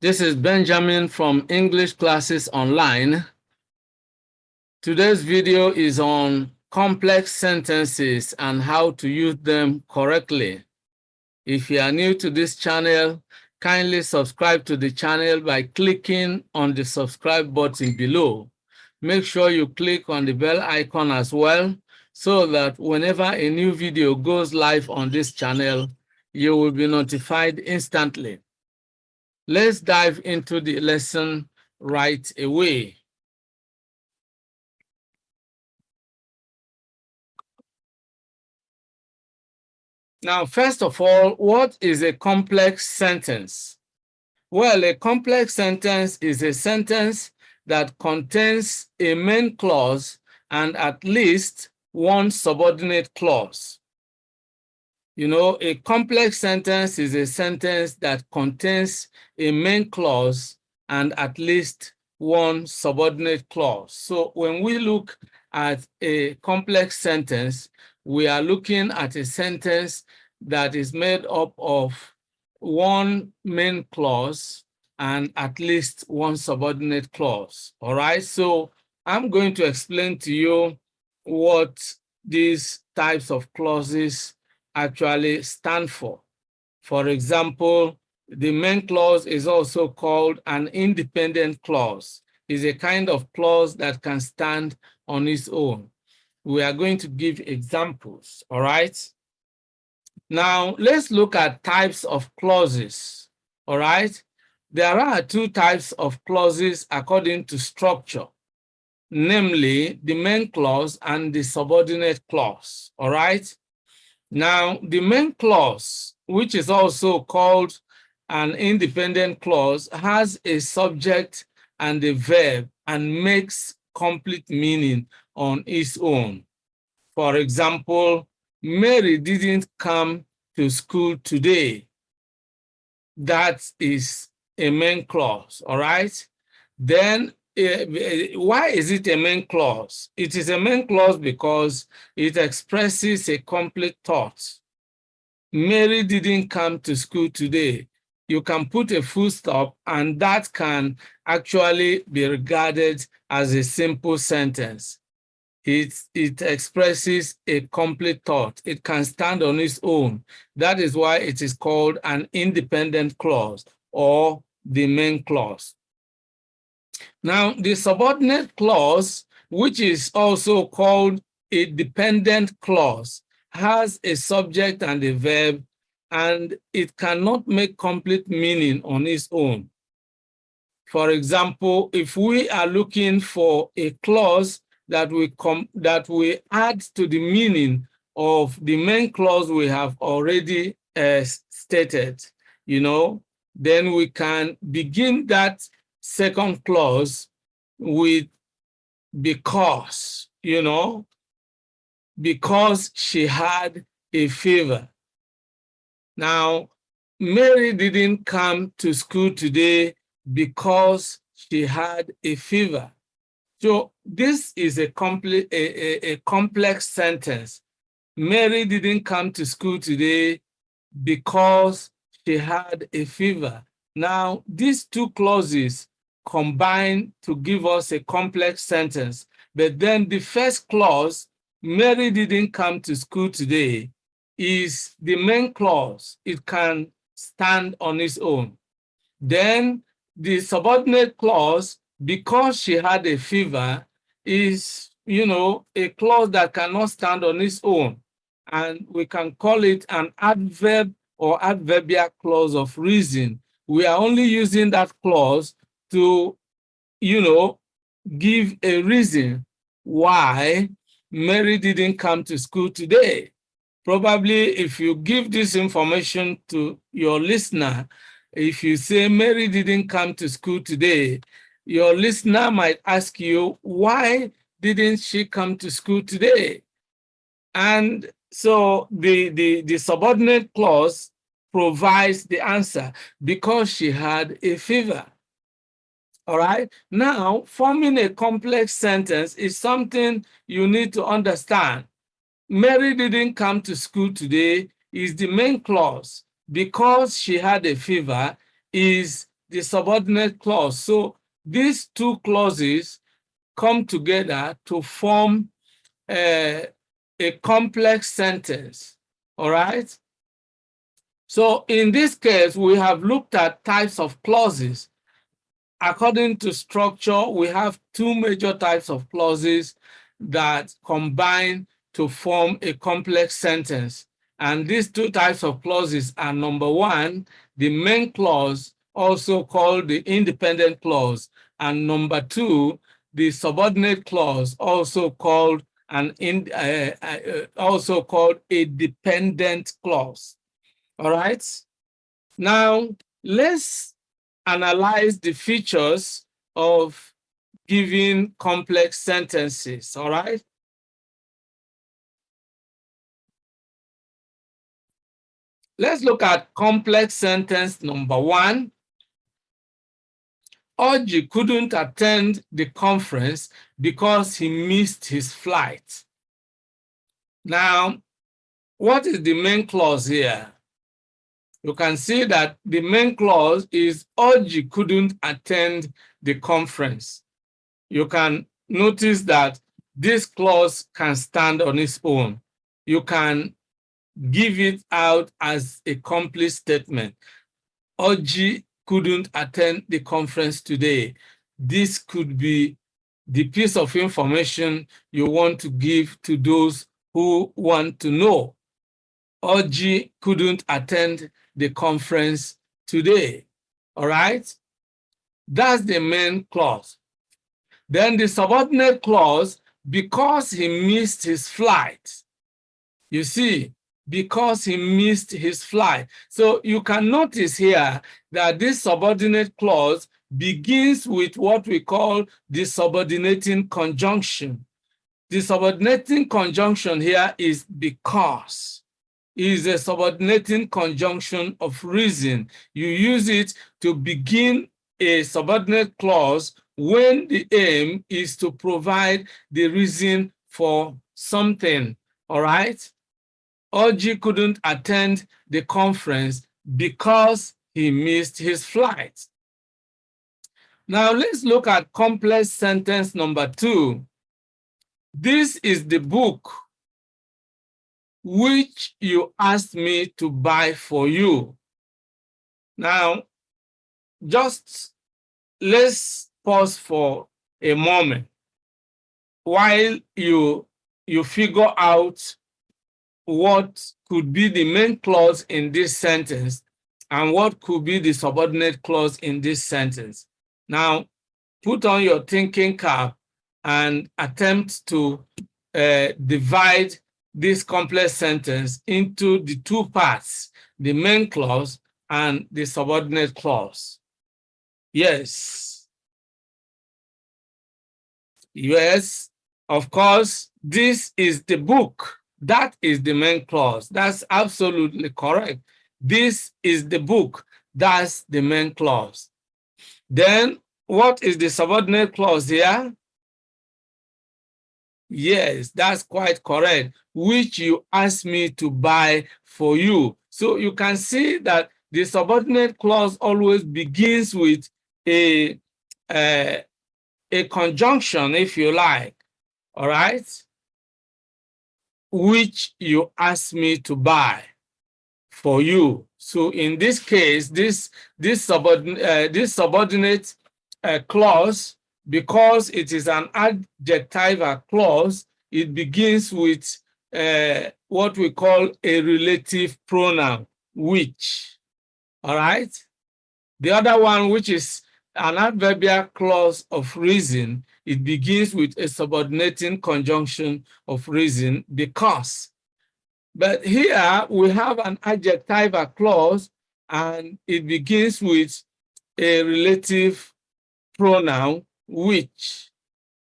This is Benjamin from English Classes Online. Today's video is on complex sentences and how to use them correctly. If you are new to this channel, kindly subscribe to the channel by clicking on the subscribe button below. Make sure you click on the bell icon as well so that whenever a new video goes live on this channel, you will be notified instantly. Let's dive into the lesson right away. Now, first of all, what is a complex sentence? Well, a complex sentence is a sentence that contains a main clause and at least one subordinate clause. You know, a complex sentence is a sentence that contains a main clause and at least one subordinate clause. So when we look at a complex sentence, we are looking at a sentence that is made up of one main clause and at least one subordinate clause. All right, so I'm going to explain to you what these types of clauses actually stand for. For example, the main clause is also called an independent clause. It's a kind of clause that can stand on its own. We are going to give examples, all right? Now, let's look at types of clauses, all right? There are two types of clauses according to structure, namely the main clause and the subordinate clause, all right? Now, the main clause, which is also called an independent clause, has a subject and a verb and makes complete meaning on its own. For example, Mary didn't come to school today. That is a main clause, all right? Then why is it a main clause? It is a main clause because it expresses a complete thought. Mary didn't come to school today. You can put a full stop, and that can actually be regarded as a simple sentence. It expresses a complete thought. It can stand on its own. That is why it is called an independent clause or the main clause. Now, the subordinate clause, which is also called a dependent clause, has a subject and a verb, and it cannot make complete meaning on its own. For example, if we are looking for a clause that we add to the meaning of the main clause we have already stated, you know, then we can begin that second clause with because, you know, because she had a fever. Now, Mary didn't come to school today because she had a fever. So this is a complex sentence. Mary didn't come to school today because she had a fever. Now, these two clauses combine to give us a complex sentence. But then the first clause, Mary didn't come to school today, is the main clause. It can stand on its own. Then the subordinate clause, because she had a fever, is, you know, a clause that cannot stand on its own. And we can call it an adverb or adverbial clause of reason. We are only using that clause to, you know, give a reason why Mary didn't come to school today. Probably if you give this information to your listener, if you say Mary didn't come to school today, your listener might ask you, why didn't she come to school today? And so the subordinate clause provides the answer, because she had a fever. All right. Now, forming a complex sentence is something you need to understand. Mary didn't come to school today is the main clause. Because she had a fever is the subordinate clause. So these two clauses come together to form a complex sentence, all right? So in this case, we have looked at types of clauses. According to structure, we have two major types of clauses that combine to form a complex sentence. And these two types of clauses are, number one, the main clause, also called the independent clause, and number two, the subordinate clause, also called also called a dependent clause. All right. Now let's analyze the features of giving complex sentences. All right. Let's look at complex sentence number one. Oji couldn't attend the conference because he missed his flight. Now, what is the main clause here? You can see that the main clause is Oji couldn't attend the conference. You can notice that this clause can stand on its own. You can give it out as a complete statement. Oji couldn't attend the conference today. This could be the piece of information you want to give to those who want to know. Oji couldn't attend the conference today. All right? That's the main clause. Then the subordinate clause, because he missed his flight. You see, because he missed his flight. So you can notice here that this subordinate clause begins with what we call the subordinating conjunction. The subordinating conjunction here is because. It is a subordinating conjunction of reason. You use it to begin a subordinate clause when the aim is to provide the reason for something, all right? Oji couldn't attend the conference because he missed his flight. Now let's look at complex sentence number two. This is the book which you asked me to buy for you. Now, just let's pause for a moment while you figure out what could be the main clause in this sentence and what could be the subordinate clause in this sentence. Now, put on your thinking cap and attempt to divide this complex sentence into the two parts, the main clause and the subordinate clause. Yes. Yes, of course, this is the book. That is the main clause. That's absolutely correct. This is the book. That's the main clause. Then, what is the subordinate clause here? Yes, that's quite correct. Which you asked me to buy for you. So you can see that the subordinate clause always begins with a conjunction, if you like, all right? Which you asked me to buy for you. So in this case, this subordinate clause, because it is an adjectival clause, it begins with what we call a relative pronoun, which. All right? The other one, which is an adverbial clause of reason, it begins with a subordinating conjunction of reason, because. But here we have an adjectival clause and it begins with a relative pronoun, which.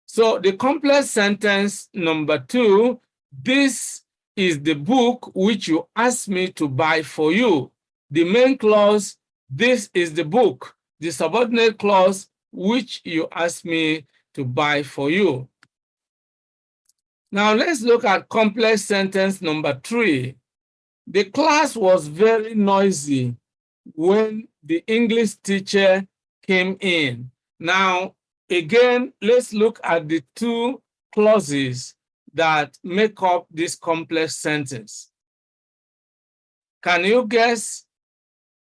So the complex sentence number two, this is the book which you asked me to buy for you. The main clause, this is the book. The subordinate clause, which you asked me to buy for you. Now let's look at complex sentence number three. The class was very noisy when the English teacher came in. Now, again, let's look at the two clauses that make up this complex sentence. Can you guess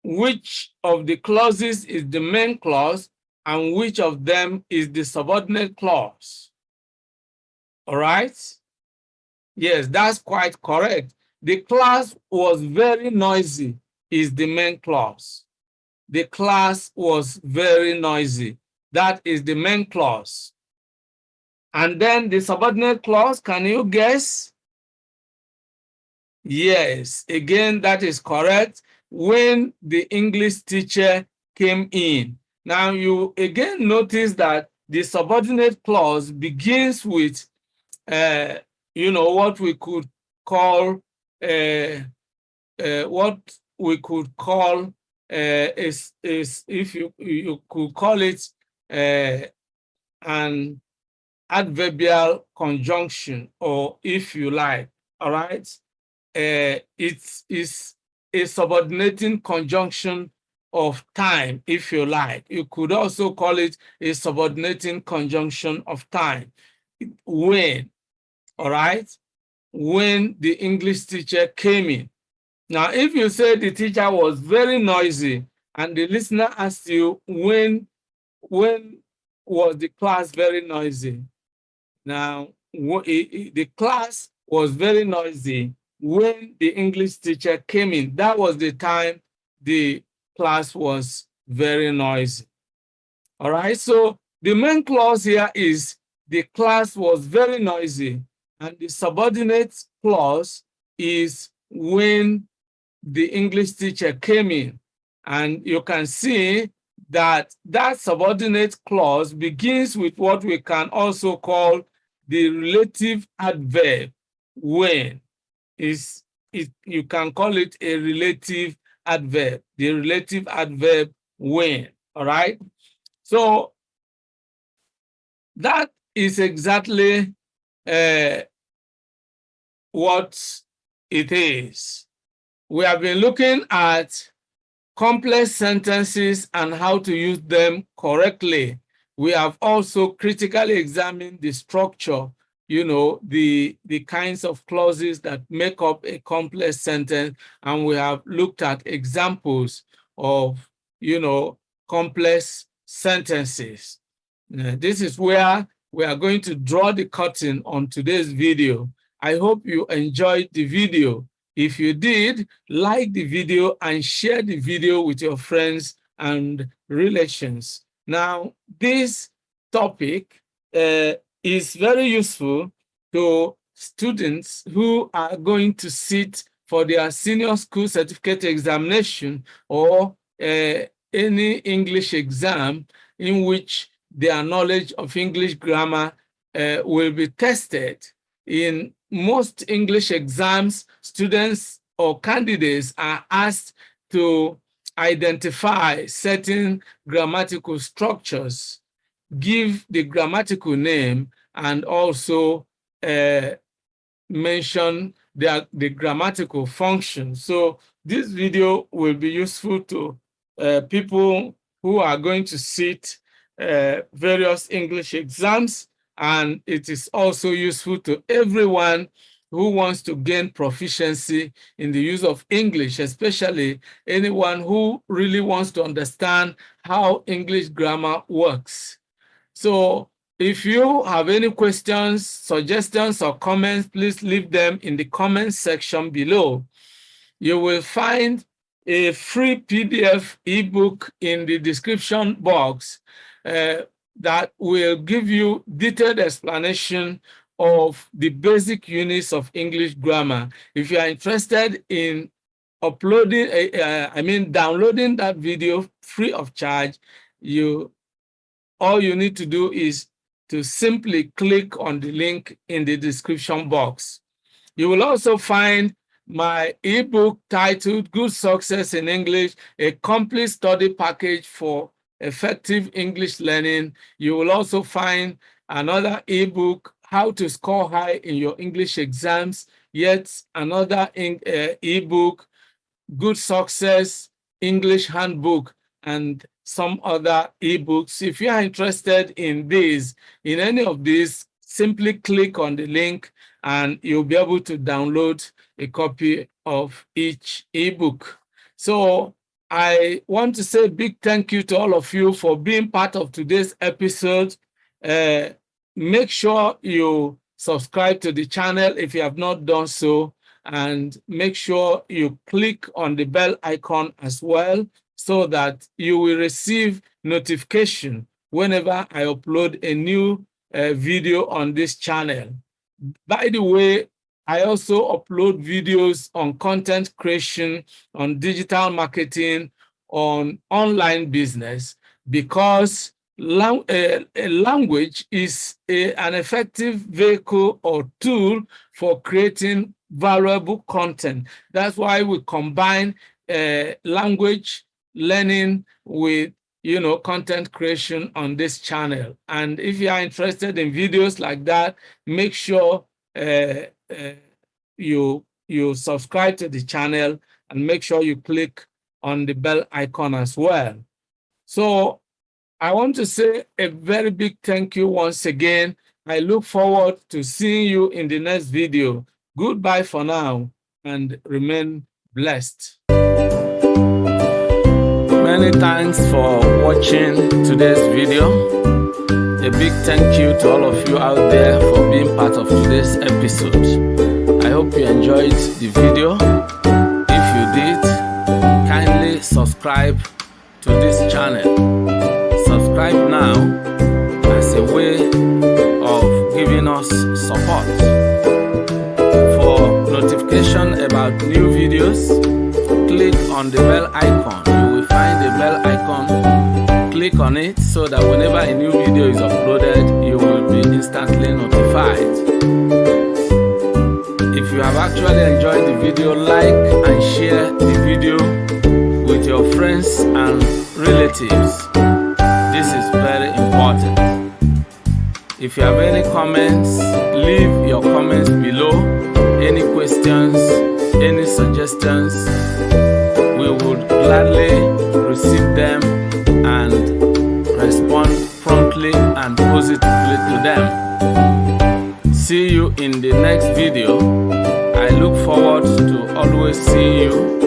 which of the clauses is the main clause and which of them is the subordinate clause? All right? Yes, that's quite correct. The class was very noisy is the main clause. The class was very noisy. That is the main clause. And then the subordinate clause, can you guess? Yes, again, that is correct. When the English teacher came in. Now you again notice that the subordinate clause begins with, what we could call, is if you could call it an adverbial conjunction, or if you like, all right? It is a subordinating conjunction of time, if you like. You could also call it a subordinating conjunction of time. When, all right? When the English teacher came in. Now, if you say the teacher was very noisy and the listener asks you when was the class very noisy? Now, the class was very noisy when the English teacher came in. That was the time the class was very noisy. All right, so the main clause here is the class was very noisy, and the subordinate clause is when the English teacher came in. And you can see that that subordinate clause begins with what we can also call the relative adverb when. You can call it a relative adverb, the relative adverb when, all right? So that is exactly what it is. We have been looking at complex sentences and how to use them correctly. We have also critically examined the structure, the kinds of clauses that make up a complex sentence, and we have looked at examples of, complex sentences. This is where we are going to draw the curtain on today's video. I hope you enjoyed the video. If you did, like the video and share the video with your friends and relations. Now, this topic is very useful to students who are going to sit for their senior school certificate examination or any English exam in which their knowledge of English grammar will be tested. In most English exams, students or candidates are asked to identify certain grammatical structures, give the grammatical name, and also mention the grammatical function. So this video will be useful to people who are going to sit various English exams, and it is also useful to everyone who wants to gain proficiency in the use of English, especially anyone who really wants to understand how English grammar works. So if you have any questions, suggestions, or comments, please leave them in the comments section below. You will find a free PDF ebook in the description box that will give you detailed explanation of the basic units of English grammar. If you are interested in downloading that video free of charge, all you need to do is to simply click on the link in the description box. You will also find my ebook titled Good Success in English, a complete study package for effective English learning. You will also find another ebook, How to Score High in Your English Exams, yet another ebook, Good Success English Handbook, and some other ebooks. If you are interested in any of these, simply click on the link and you'll be able to download a copy of each ebook. So I want to say a big thank you to all of you for being part of today's episode. Make sure you subscribe to the channel if you have not done so, and make sure you click on the bell icon as well, so that you will receive notification whenever I upload a new video on this channel. By the way, I also upload videos on content creation, on digital marketing, on online business, because a language is an effective vehicle or tool for creating valuable content. That's why we combine language learning with content creation on this channel. And if you are interested in videos like that, make sure you subscribe to the channel, and make sure you click on the bell icon as well. So I want to say a very big thank you once again. I look forward to seeing you in the next video. Goodbye for now, and remain blessed. Many thanks for watching today's video. A big thank you to all of you out there for being part of today's episode. I hope you enjoyed the video. If you did, kindly subscribe to this channel. Subscribe now as a way of giving us support. For notification about new videos, click on the bell icon. You will find the bell icon. Click on it so that whenever a new video is uploaded, you will be instantly notified. If you have actually enjoyed the video, like and share the video with your friends and relatives. This is very important. If you have any comments, leave your comments below. Any questions, any suggestions, we would gladly receive them and respond promptly and positively to them. See you in the next video. I look forward to always seeing you